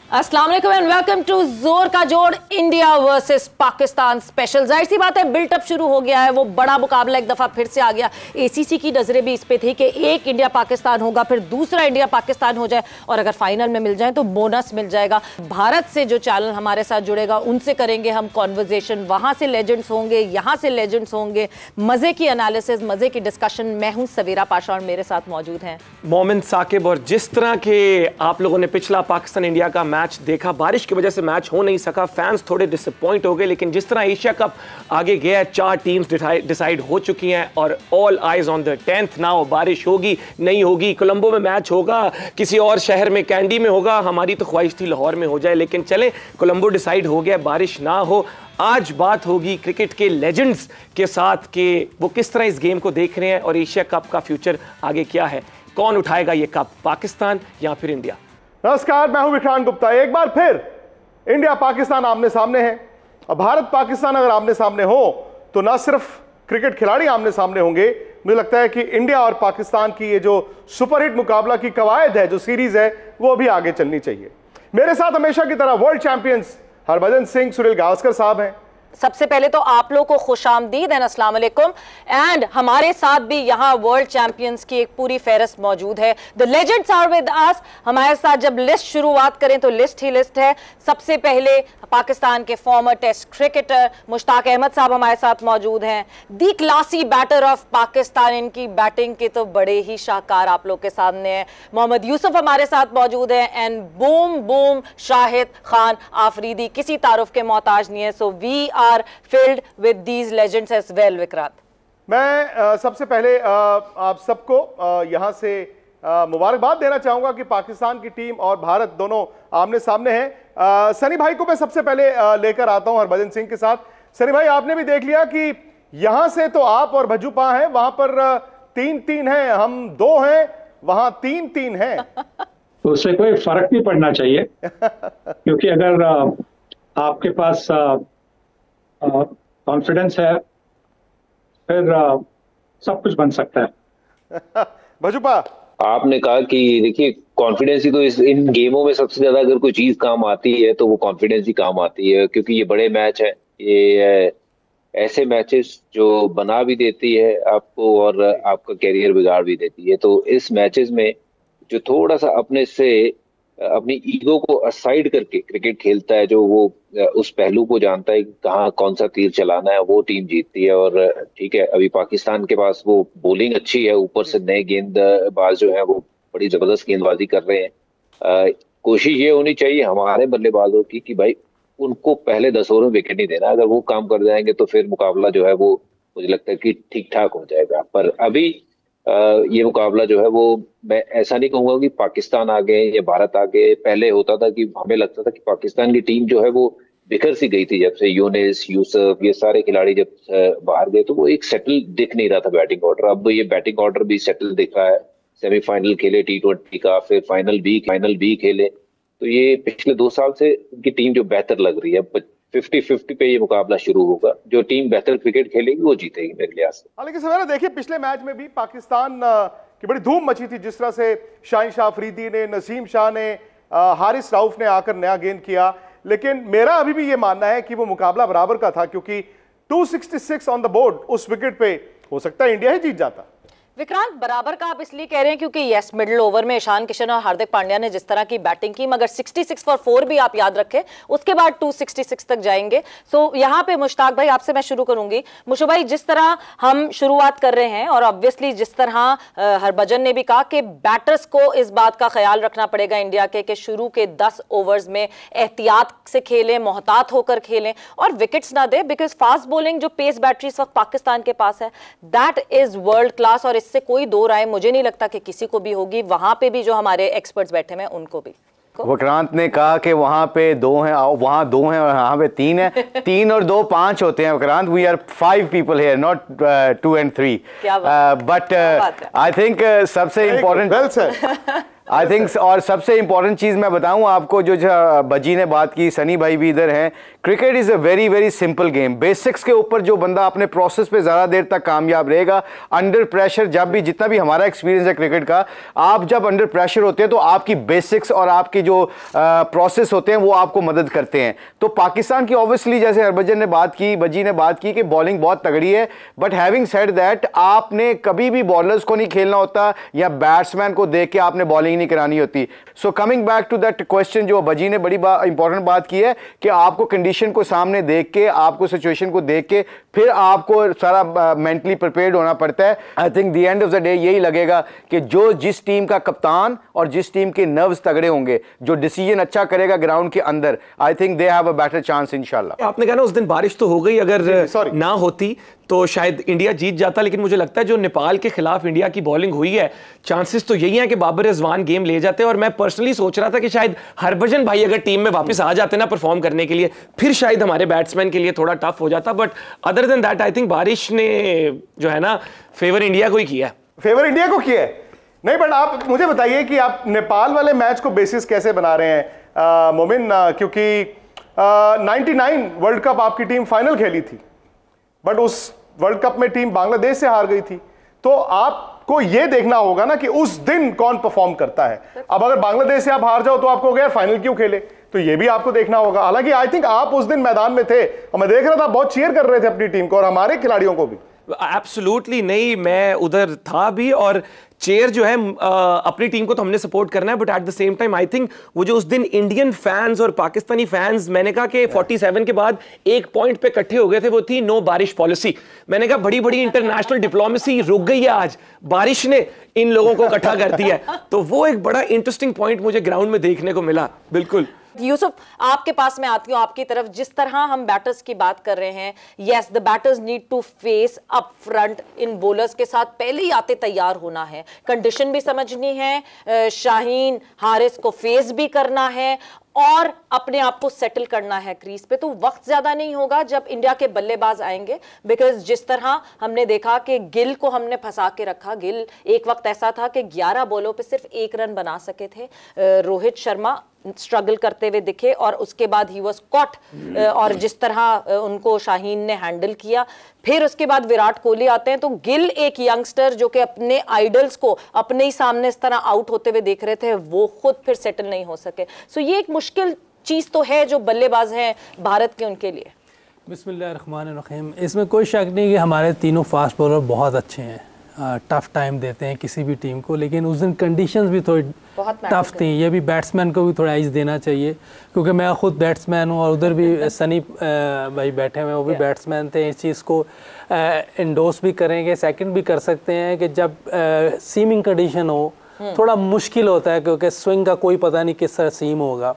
अस्सलाम वालेकुम and welcome to जोर का जोड़ इंडिया वर्सेस पाकिस्तान स्पेशल। जाहिर सी बात है बिल्टअप शुरू हो गया है, वो बड़ा मुकाबला एक दफ़ा फिर से आ गया। एसीसी की नज़रें भी इस पे थी कि एक इंडिया पाकिस्तान होगा, फिर दूसरा इंडिया पाकिस्तान हो जाए और अगर फाइनल में मिल जाए तो बोनस मिल जाएगा। भारत से जो चैनल हमारे साथ जुड़ेगा उनसे करेंगे हम कॉन्वर्जेशन, वहाँ से लेजेंड्स होंगे, यहाँ से लेजेंड्स होंगे, मज़े की एनालिसिस, मज़े की डिस्कशन। मैं हूँ सवेरा पाशा और मेरे साथ मौजूद हैं मोमिन साकिब। और जिस तरह के आप लोगों ने पिछला पाकिस्तान इंडिया का मैच देखा, बारिश की वजह से मैच हो नहीं सका, फैंस थोड़े डिसअपॉइंट हो गए, लेकिन जिस तरह एशिया कप आगे गया, 4 टीम्स डिसाइड हो चुकी हैं और all eyes on the 10th now. बारिश होगी नहीं होगी, कोलंबो में मैच होगा, किसी और शहर में कैंडी में होगा, हमारी तो ख्वाहिश थी लाहौर में हो जाए, लेकिन चले कोलंबो डिसाइड हो गया, बारिश ना हो। आज बात होगी क्रिकेट के लेजेंड्स के साथ कि वो किस तरह इस गेम को देख रहे हैं और एशिया कप का फ्यूचर आगे क्या है, कौन उठाएगा ये कप, पाकिस्तान या फिर इंडिया। नमस्कार, मैं हूं विक्रांत गुप्ता। एक बार फिर इंडिया पाकिस्तान आमने सामने है और भारत पाकिस्तान अगर आमने सामने हो तो ना सिर्फ क्रिकेट खिलाड़ी आमने सामने होंगे, मुझे लगता है कि इंडिया और पाकिस्तान की ये जो सुपरहिट मुकाबला की कवायद है, जो सीरीज है, वो भी आगे चलनी चाहिए। मेरे साथ हमेशा की तरह वर्ल्ड चैंपियंस हरभजन सिंह, सुनील गावस्कर साहब हैं। सबसे पहले तो आप लोगों को खुशामदीद एंड अस्सलाम वालेकुम। एंड हमारे साथ भी यहाँ वर्ल्ड चैंपियंस की एक पूरी फेहरिस्त मौजूद है। The legends are with us. हमारे साथ जब लिस्ट शुरुआत करें तो लिस्ट ही लिस्ट है। सबसे पहले पाकिस्तान के former test cricketer Mushtaq Ahmed साहब हमारे साथ मौजूद हैं। The classy batter of Pakistan, इनकी बैटिंग के तो बड़े ही शाहकार आप लोग के सामने हैं। मोहम्मद यूसुफ हमारे साथ मौजूद हैं and boom boom Shahid Khan Afridi किसी तारुफ के मोहताज नहीं है। So we are filled with these legends as well। Vikrant, मैं सबसे पहले आप सबको यहां से मुबारकबाद देना चाहूंगा कि पाकिस्तान की टीम और भारत दोनों आमने सामने हैं। सनी भाई को मैं सबसे पहले लेकर आता हूं हरभजन सिंह के साथ। सनी भाई, आपने भी देख लिया कि यहां से तो आप और भज्जूपा हैं, वहां पर 3-3 हैं, हम 2 हैं, वहां 3-3 हैं। तो उससे कोई फर्क नहीं पड़ना चाहिए क्योंकि अगर आपके पास कॉन्फिडेंस है फिर सब कुछ बन सकता है। भज्जूपा, आपने कहा कि देखिए कॉन्फिडेंस ही तो इन गेमों में सबसे ज्यादा अगर कोई चीज काम आती है तो वो कॉन्फिडेंस ही काम आती है, क्योंकि ये बड़े मैच है, ये ऐसे मैचेस जो बना भी देती है आपको और आपका कैरियर बिगाड़ भी देती है। तो इस मैचेस में जो थोड़ा सा अपने से अपनी ईगो को असाइड करके क्रिकेट खेलता है, जो वो उस पहलू को जानता है कि कहाँ कौन सा तीर चलाना है, वो टीम जीतती है। और ठीक है, अभी पाकिस्तान के पास वो बॉलिंग अच्छी है, ऊपर से नए गेंदबाज जो है वो बड़ी जबरदस्त गेंदबाजी कर रहे हैं। कोशिश ये होनी चाहिए हमारे बल्लेबाजों की कि भाई उनको पहले 10 ओवर में विकेट नहीं देना। अगर वो काम कर जाएंगे तो फिर मुकाबला जो है वो मुझे लगता है कि ठीक ठाक हो जाएगा। पर अभी ये मुकाबला जो है वो, मैं ऐसा नहीं कहूंगा कि पाकिस्तान आगे या भारत आगे। पहले होता था कि हमें लगता था कि पाकिस्तान की टीम जो है वो बिखर सी गई थी, जब से यूनिस, यूसुफ, ये सारे खिलाड़ी जब बाहर गए तो वो एक सेटल दिख नहीं रहा था बैटिंग ऑर्डर। अब ये बैटिंग ऑर्डर भी सेटल दिख रहा है। सेमीफाइनल खेले T20 का, फिर फाइनल भी खेले, तो ये पिछले 2 साल से इनकी टीम जो बेहतर लग रही है। 50-50 पे ये मुकाबला शुरू होगा, जो टीम बेहतर क्रिकेट खेलेगी वो जीतेगी मेरे लिहाज से। हालांकि सवेरा देखिए, पिछले मैच में भी पाकिस्तान की बड़ी धूम मची थी, जिस तरह से शाहीन शाह अफरीदी ने, नसीम शाह ने, हारिस राउफ ने आकर नया गेंद किया। लेकिन मेरा अभी भी ये मानना है कि वो मुकाबला बराबर का था, क्योंकि 266 ऑन द बोर्ड, उस विकेट पे हो सकता है इंडिया ही जीत जाता। विक्रांत, बराबर का आप इसलिए कह रहे हैं क्योंकि यस, मिडिल ओवर में ईशान किशन और हार्दिक पांड्या ने जिस तरह की बैटिंग की, मगर 66 फॉर 4 भी आप याद रखें, उसके बाद 266 तक जाएंगे। सो यहाँ पे मुश्ताक भाई आपसे मैं शुरू करूंगी। मुशो भाई, जिस तरह हम शुरुआत कर रहे हैं और ऑब्वियसली जिस तरह हरभजन ने भी कहा कि बैटर्स को इस बात का ख्याल रखना पड़ेगा इंडिया के कि शुरू के 10 ओवर्स में एहतियात से खेलें, मोहतात होकर खेलें और विकेट्स ना दे, बिकॉज फास्ट बॉलिंग जो पेस बैटरी इस वक्त पाकिस्तान के पास है, दैट इज वर्ल्ड क्लास और इससे कोई दो राय मुझे नहीं लगता कि किसी को भी होगी। वहां पे भी जो हमारे एक्सपर्ट्स बैठे हैं उनको भी। विक्रांत ने कहा कि वहां पे 2 हैं, वहां 2 हैं और यहाँ पे 3 है। 3 और 2 5 होते हैं Vikrant. We are 5 people here, not 2 and 3। But I think सबसे इम्पोर्टेंट आई थिंक। और सबसे इंपॉर्टेंट चीज मैं बताऊं आपको, जो भजी ने बात की, सनी भाई भी इधर हैं, cricket is a very very simple game. Basics के ऊपर जो बंदा अपने प्रोसेस पे ज्यादा देर तक कामयाब रहेगा, अंडर प्रेशर, जब भी जितना भी हमारा एक्सपीरियंस है क्रिकेट का, आप जब अंडर प्रेशर होते हैं तो आपकी बेसिक्स और आपके जो प्रोसेस होते हैं वो आपको मदद करते हैं। तो पाकिस्तान की ऑब्वियसली, जैसे हरभजन ने बात की, भजी ने बात की कि बॉलिंग बहुत तगड़ी है, बट हैविंग सेड दैट, आपने कभी भी बॉलर्स को नहीं खेलना होता या बैट्समैन को देख के आपने बॉलिंग नहीं करानी होती। So coming back to that question, जो भजी ने बड़ी इंपॉर्टेंट बात की है कि आपको कंडीशन को सामने देख के, आपको सिचुएशन को देख के फिर आपको सारा मेंटली प्रिपेयर्ड होना पड़ता है। I think the end of the day यही लगेगा कि जो जिस टीम का कप्तान और जिस टीम के नर्व्स तगड़े होंगे, जो डिसीजन अच्छा करेगा ग्राउंड के अंदर, I think they have a better chance इंशाल्लाह। आपने कहा ना उस दिन बारिश तो हो गई, अगर ना होती तो शायद इंडिया जीत जाता, लेकिन मुझे लगता है जो नेपाल के खिलाफ इंडिया की बॉलिंग हुई है, चांसेस तो यही हैं कि बाबर रिजवान गेम ले जाते हैं। और मैं पर्सनली सोच रहा था कि शायद हरभजन भाई अगर टीम में वापस आ जाते ना परफॉर्म करने के लिए, फिर शायद हमारे बैट्समैन के लिए थोड़ा टफ हो जाता। But other than that I think बारिश ने जो है ना फेवर इंडिया को ही किया है। फेवर इंडिया को किया है? नहीं, बट आप मुझे बताइए कि आप नेपाल वाले मैच को बेसिस कैसे बना रहे हैं मोमिन, क्योंकि 99 वर्ल्ड कप आपकी टीम फाइनल खेली थी, बट उस वर्ल्ड कप में टीम बांग्लादेश से हार गई थी। तो आपको यह देखना होगा ना कि उस दिन कौन परफॉर्म करता है। अब अगर बांग्लादेश से आप हार जाओ तो आपको यार फाइनल क्यों खेले, तो ये भी आपको देखना होगा। हालांकि आई थिंक आप उस दिन मैदान में थे और मैं देख रहा था बहुत चीयर कर रहे थे अपनी टीम को और हमारे खिलाड़ियों को भी। एब्सोल्युटली नहीं, मैं उधर था भी, और चेयर जो है अपनी टीम को तो हमने सपोर्ट करना है, but at the same time I think वो जो उस दिन इंडियन फैंस और पाकिस्तानी फैंस, मैंने कहा कि 47 के बाद एक पॉइंट पे इकट्ठे हो गए थे, वो थी नो बारिश पॉलिसी। मैंने कहा बड़ी बड़ी इंटरनेशनल डिप्लोमेसी रुक गई है, आज बारिश ने इन लोगों को इकट्ठा कर दिया है। तो वो एक बड़ा इंटरेस्टिंग पॉइंट मुझे ग्राउंड में देखने को मिला। बिल्कुल यूसुफ, आपके पास मैं आती हूँ आपकी तरफ। जिस तरह हम बैटर्स की बात कर रहे हैं, yes the batters need to face up front in bowlers के साथ पहले ही आते तैयार होना है, कंडीशन भी समझनी है, शाहीन हारिस को फेस भी करना है और अपने आप को सेटल करना है क्रीज पे। तो वक्त ज्यादा नहीं होगा जब इंडिया के बल्लेबाज आएंगे, बिकॉज जिस तरह हमने देखा कि गिल को हमने फंसा के रखा। गिल एक वक्त ऐसा था कि 11 बॉलों पे सिर्फ 1 रन बना सके थे। रोहित शर्मा स्ट्रगल करते हुए दिखे और उसके बाद ही वाज कॉट, और जिस तरह उनको शाहीन ने हैंडल किया। फिर उसके बाद विराट कोहली आते हैं। तो गिल एक यंगस्टर जो कि अपने आइडल्स को अपने ही सामने इस तरह आउट होते हुए देख रहे थे, वो खुद फिर सेटल नहीं हो सके। सो ये एक मुश्किल चीज तो है जो बल्लेबाज हैं भारत के, उनके लिए। बिस्मिल्लाहिर्रहमानिर्रहीम। इसमें कोई शक नहीं कि हमारे तीनों फास्ट बॉलर बहुत अच्छे हैं, टफ टाइम देते हैं किसी भी टीम को, लेकिन उस दिन कंडीशंस भी थोड़ी टफ थी। ये भी बैट्समैन को भी थोड़ा आइज देना चाहिए, क्योंकि मैं खुद बैट्समैन हूँ और उधर भी सनी भाई बैठे हुए, वो भी बैट्समैन थे। इस चीज़ को इंडोर्स भी करेंगे, सेकंड भी कर सकते हैं कि जब सीमिंग कंडीशन हो थोड़ा मुश्किल होता है, क्योंकि स्विंग का कोई पता नहीं किस तरह सीम होगा।